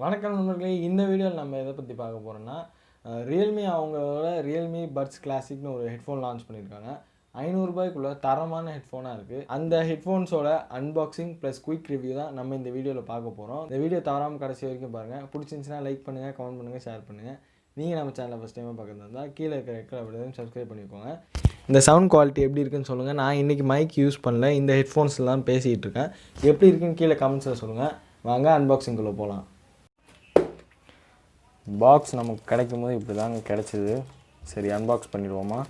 வணக்கம் நண்பர்களே. இந்த வீடியோவில் நம்ம எதை பற்றி பார்க்க போகிறோம்னா, ரியல்மி அவங்களோட ரியல்மி பட்ஸ் கிளாசிக்னு ஒரு ஹெட்ஃபோன் லான்ச் பண்ணியிருக்காங்க. ரூ. 500 தரமான ஹெட்ஃபோனாக இருக்குது. அந்த ஹெட்ஃபோன்ஸோட அன்பாக்சிங் ப்ளஸ் குயிக் ரிவ்யூ தான் நம்ம இந்த வீடியோவில் பார்க்க போகிறோம். இந்த வீடியோ தவறாமல் கடைசி வரைக்கும் பாருங்கள். பிடிச்சிருந்துச்சுன்னா லைக் பண்ணுங்கள், கமெண்ட் பண்ணுங்கள், ஷேர் பண்ணுங்கள். நீங்கள் நம்ம சேனலை ஃபஸ்ட் டைமாக பார்க்குறதா இருந்தால் கீழே இருக்கிற ரெட் கலர் பட்டனை சப்ஸ்கிரைப் பண்ணிக்கோங்க. இந்த சவுண்ட் குவாலிட்டி எப்படி இருக்குன்னு சொல்லுங்கள். நான் இன்றைக்கி மைக் யூஸ் பண்ணல, இந்த ஹெட்ஃபோன்ஸ்லாம் பேசிகிட்டு இருக்கேன். எப்படி இருக்குன்னு கீழே கமெண்ட்ஸில் சொல்லுங்கள். வாங்க அன்பாக்சிங்குள்ளே போகலாம். பாக்ஸ் நமக்கு கிடைக்கும் போது இப்படி தாங்க கிடச்சிது. சரி, அன்பாக்ஸ் பண்ணிடுவோமா.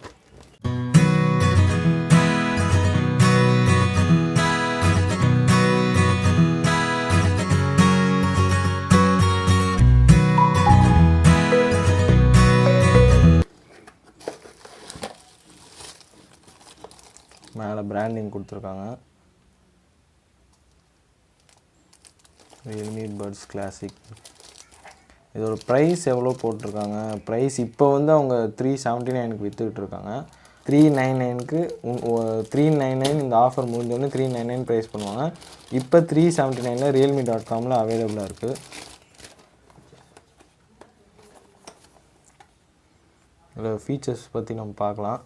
மேலே பிராண்டிங் கொடுத்துருக்காங்க. Realme buds classic. இதோட ப்ரைஸ் எவ்வளோ போட்டிருக்காங்க. ப்ரைஸ் இப்போ வந்து அவங்க 379க்கு விற்றுக்கிட்டு இருக்காங்க. 399க்கு 399 இந்த ஆஃபர் முடிஞ்சோடனே 399 ப்ரைஸ் பண்ணுவாங்க. இப்போ 379 realme.comல அவைலபிளாக இருக்குது. இதில் ஃபீச்சர்ஸ் பற்றி நம்ம பார்க்கலாம்.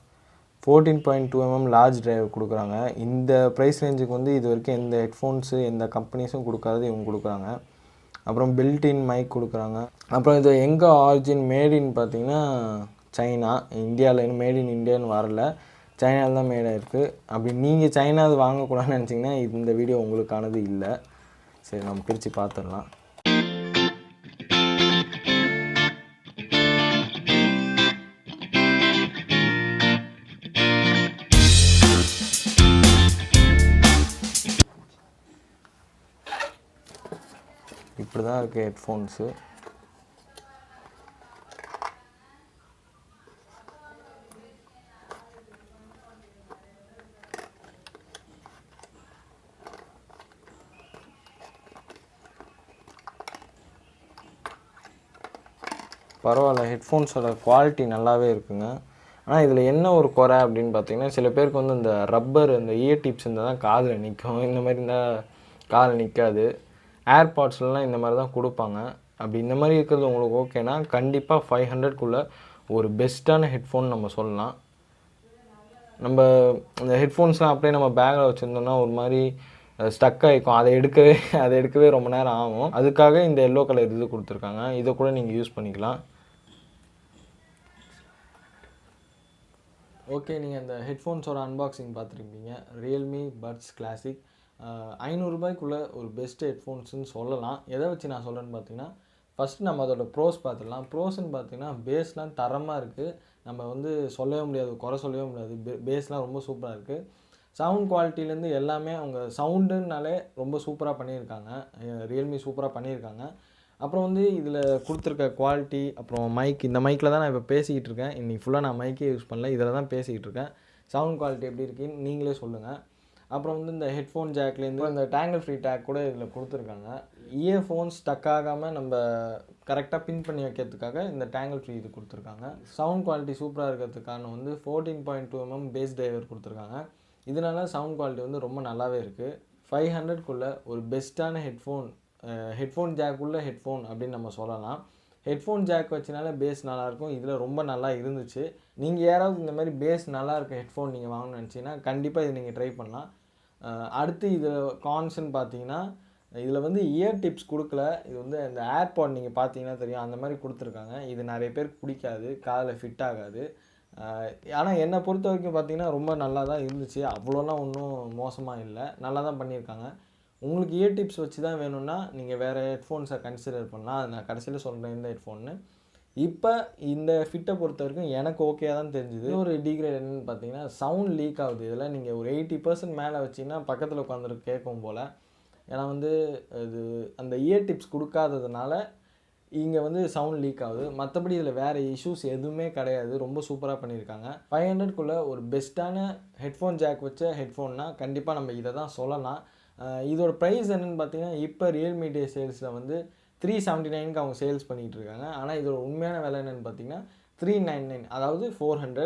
14.2mm லார்ஜ் டிரைவ் கொடுக்குறாங்க. இந்த ப்ரைஸ் ரேஞ்சுக்கு வந்து இது வரைக்கும் எந்த ஹெட்ஃபோன்ஸு எந்த கம்பெனிஸும் கொடுக்காதது இவங்க கொடுக்குறாங்க. அப்புறம் பில்டின் மைக் கொடுக்குறாங்க. அப்புறம் இது எங்கே ஆரிஜின் மேடின்னு பார்த்தீங்கன்னா சைனா. இந்தியாவில் இன்னும் மேட் இன் இந்தியான்னு வரல, சைனாவில் தான் மேட் ஆகிருக்கு. அப்படி நீங்கள் சைனா அது வாங்கக்கூடாதுன்னு நினச்சிங்கன்னா இந்த வீடியோ உங்களுக்கானது இல்லை. சரி, நம்ம பிரித்து பார்த்துடலாம். இப்படி தான் இருக்குது ஹெட்ஃபோன்ஸு. பரவாயில்ல, ஹெட்ஃபோன்ஸோட குவாலிட்டி நல்லாவே இருக்குங்க. ஆனால் இதில் என்ன ஒரு குறை அப்படின்னு பார்த்தீங்கன்னா, சில பேருக்கு வந்து இந்த ரப்பர் இந்த இயர் டிப்ஸ் இருந்தால் தான் காதில் நிற்கும். இந்த மாதிரி இருந்தால் காதில் நிற்காது. ஏர்பாட்ஸ்லாம் இந்த மாதிரி தான் கொடுப்பாங்க. அப்படி இந்த மாதிரி இருக்கிறது உங்களுக்கு ஓகேனா கண்டிப்பாக 500க்குள்ளே ஒரு பெஸ்ட்டான ஹெட்ஃபோன் நம்ம சொல்லலாம். நம்ம இந்த ஹெட்ஃபோன்ஸ்லாம் அப்படியே நம்ம பேக்கில் வச்சுருந்தோம்னா ஒரு மாதிரி ஸ்டக் ஆகிக்கும். அதை எடுக்கவே ரொம்ப நேரம் ஆகும். அதுக்காக இந்த எல்லோ கலர் இது கொடுத்துருக்காங்க. இதை கூட நீங்கள் யூஸ் பண்ணிக்கலாம். ஓகே, நீங்கள் அந்த ஹெட்ஃபோன்ஸோட அன்பாக்சிங் பார்த்துருப்பீங்க. Realme buds classic. ரூ. 500 ஒரு பெஸ்ட் ஹெட்ஃபோன்ஸுன்னு சொல்லலாம். எதை வச்சு நான் சொல்கிறேன்னு பார்த்தீங்கன்னா, ஃபஸ்ட்டு நம்ம அதோட ப்ரோஸ் பார்த்துடலாம். ப்ரோஸ்ன்னு பார்த்தீங்கன்னா பேஸ்லாம் தரமாக இருக்குது. நம்ம வந்து சொல்லவே முடியாது, குறை சொல்லவே முடியாது. பேஸ்லாம் ரொம்ப சூப்பராக இருக்குது. சவுண்ட் குவாலிட்டிலேருந்து எல்லாமே அவங்க சவுண்டுனாலே ரொம்ப சூப்பராக பண்ணியிருக்காங்க. ரியல்மி சூப்பராக பண்ணியிருக்காங்க. அப்புறம் வந்து இதில் கொடுத்துருக்க குவாலிட்டி, அப்புறம் மைக், இந்த மைக்கில் தான் நான் இப்போ பேசிக்கிட்டு இருக்கேன். இன்றைக்கி ஃபுல்லாக நான் மைக்கே யூஸ் பண்ணல, இதில் தான் பேசிக்கிட்டு இருக்கேன். சவுண்ட் குவாலிட்டி எப்படி இருக்குன்னு நீங்களே சொல்லுங்கள். அப்புறம் வந்து இந்த ஹெட்ஃபோன் ஜாக்லேருந்து இந்த டேங்கிள் ஃப்ரீ டேக் கூட இதில் கொடுத்துருக்காங்க. இயர்ஃபோன்ஸ் ஸ்டக் ஆகாமல் நம்ம கரெக்டாக பின் பண்ணி வைக்கிறதுக்காக இந்த டேங்கிள் ஃப்ரீ இது கொடுத்துருக்காங்க. சவுண்ட் குவாலிட்டி சூப்பராக இருக்கிறதுக்கான வந்து 14.2mm பேஸ் டிரைவர் கொடுத்துருக்காங்க. இதனால சவுண்ட் குவாலிட்டி வந்து ரொம்ப நல்லாவே இருக்குது. 500க்குள்ளே ஒரு பெஸ்ட்டான ஹெட்ஃபோன் ஜாக் உள்ள ஹெட்ஃபோன் அப்படின்னு நம்ம சொல்லலாம். ஹெட்ஃபோன் ஜாக் வச்சனால பேஸ் நல்லாயிருக்கும். இதில் ரொம்ப நல்லா இருந்துச்சு. நீங்கள் யாராவது இந்த மாதிரி பேஸ் நல்லா இருக்க ஹெட்ஃபோன் நீங்கள் வாங்கணும்னு நினச்சிங்கன்னா கண்டிப்பாக இதை நீங்கள் ட்ரை பண்ணலாம். அடுத்து இதில் கான்ஸ்ன்னு பார்த்தீங்கன்னா, இதில் வந்து இயர் டிப்ஸ் கொடுக்கல. இது வந்து இந்த ஏர்பாட் நீங்கள் பார்த்தீங்கன்னா தெரியும், அந்த மாதிரி கொடுத்துருக்காங்க. இது நிறைய பேருக்கு பிடிக்காது, காதில் ஃபிட் ஆகாது. ஆனால் என்னை பொறுத்த வரைக்கும் பார்த்தீங்கன்னா ரொம்ப நல்லா தான் இருந்துச்சு. அவ்வளோலாம் ஒன்றும் மோசமாக இல்லை, நல்லா தான் பண்ணியிருக்காங்க. உங்களுக்கு இயர் டிப்ஸ் வச்சு தான் வேணும்னா நீங்கள் வேறு ஹெட்ஃபோன்ஸை கன்சிடர் பண்ணலாம். அது நான் கடைசியில் சொல்கிறேன் இந்த ஹெட்ஃபோன்னு. இப்போ இந்த ஃபிட்டை பொறுத்த வரைக்கும் எனக்கு ஓகே தான் தெரிஞ்சுது. ஒரு டிகிரேட் என்னென்னு பார்த்தீங்கன்னா, சவுண்ட் லீக் ஆகுது. இதில் நீங்கள் ஒரு 80% மேலே வச்சிங்கன்னா பக்கத்தில் உட்காந்துருக்கு கேட்கும் போல். ஏன்னா வந்து இது அந்த இயர் டிப்ஸ் கொடுக்காததுனால இங்கே வந்து சவுண்ட் லீக் ஆகுது. மற்றபடி இதில் வேறு இஷ்யூஸ் எதுவுமே கிடையாது. ரொம்ப சூப்பராக பண்ணியிருக்காங்க. 500க்குள்ளே ஒரு பெஸ்ட்டான ஹெட்ஃபோன் ஜாக் வச்ச ஹெட்ஃபோன்னா கண்டிப்பாக நம்ம இதை தான் சொல்லலாம். இதோட ப்ரைஸ் என்னென்னு பார்த்தீங்கன்னா, இப்போ ரியல்மி டே சேல்ஸில் வந்து 379க்கு அவங்க சேல்ஸ் பண்ணிகிட்டு இருக்காங்க. ஆனால் இதோட உண்மையான விலை என்னென்னு பார்த்தீங்கன்னா 399, அதாவது 400.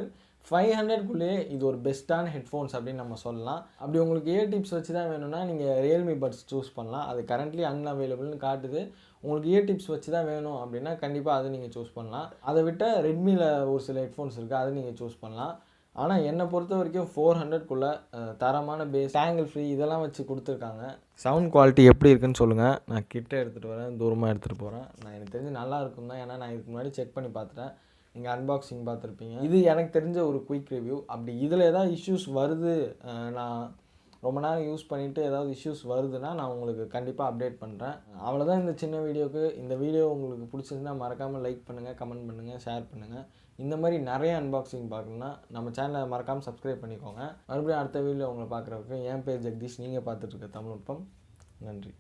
500க்குள்ளேயே இது ஒரு பெஸ்ட்டான ஹெட்ஃபோன்ஸ் அப்படின்னு நம்ம சொல்லலாம். அப்படி உங்களுக்கு இயர் டிப்ஸ் வச்சு தான் வேணும்னா நீங்கள் ரியல்மி பட்ஸ் சூஸ் பண்ணலாம். அது கரண்ட்லி அன்அவைலபிள்னு காட்டுது. உங்களுக்கு இயர் டிப்ஸ் வச்சு தான் வேணும் அப்படின்னா கண்டிப்பாக அதை நீங்கள் சூஸ் பண்ணலாம். அதை விட்ட ரெட்மியில் ஒரு சில ஹெட்ஃபோன்ஸ் இருக்குது, அதை நீங்கள் சூஸ் பண்ணலாம். ஆனால் என்னை பொறுத்த வரைக்கும் 400க்குள்ளே தரமான பேஸ், ஆங்கிள் ஃப்ரீ இதெல்லாம் வச்சு கொடுத்துருக்காங்க. சவுண்ட் குவாலிட்டி எப்படி இருக்குன்னு சொல்லுங்கள். நான் கிட்ட எடுத்துகிட்டு வரேன், தூரமாக எடுத்துகிட்டு போகிறேன். எனக்கு தெரிஞ்சு நல்லா இருக்கும் தான், ஏன்னா நான் இதுக்கு முன்னாடி செக் பண்ணி பார்த்துட்டேன். நீங்கள் அன்பாக்சிங் பார்த்துருப்பீங்க. இது எனக்கு தெரிஞ்ச ஒரு குயிக் ரிவ்யூ. அப்படி இதில் ஏதாவது இஷ்யூஸ் வருது, நான் ரொம்ப நேரம் யூஸ் பண்ணிவிட்டு ஏதாவது இஷ்யூஸ் வருதுன்னா நான் உங்களுக்கு கண்டிப்பாக அப்டேட் பண்ணுறேன். அவ்வளோதான் இந்த சின்ன வீடியோவுக்கு. இந்த வீடியோ உங்களுக்கு பிடிச்சிருந்தா மறக்காமல் லைக் பண்ணுங்கள், கமெண்ட் பண்ணுங்கள், ஷேர் பண்ணுங்கள். இந்த மாதிரி நிறைய அன்பாக்சிங் பார்க்கணுன்னா நம்ம சேனலை மறக்காமல் சப்ஸ்கிரைப் பண்ணிக்கோங்க. மறுபடியும் அடுத்த வீடியோ உங்களை பார்க்குறதுக்கு என் பேர் ஜெகதீஷ். நீங்கள் பார்த்துட்ருக்க தமிழ்நுட்பம். நன்றி.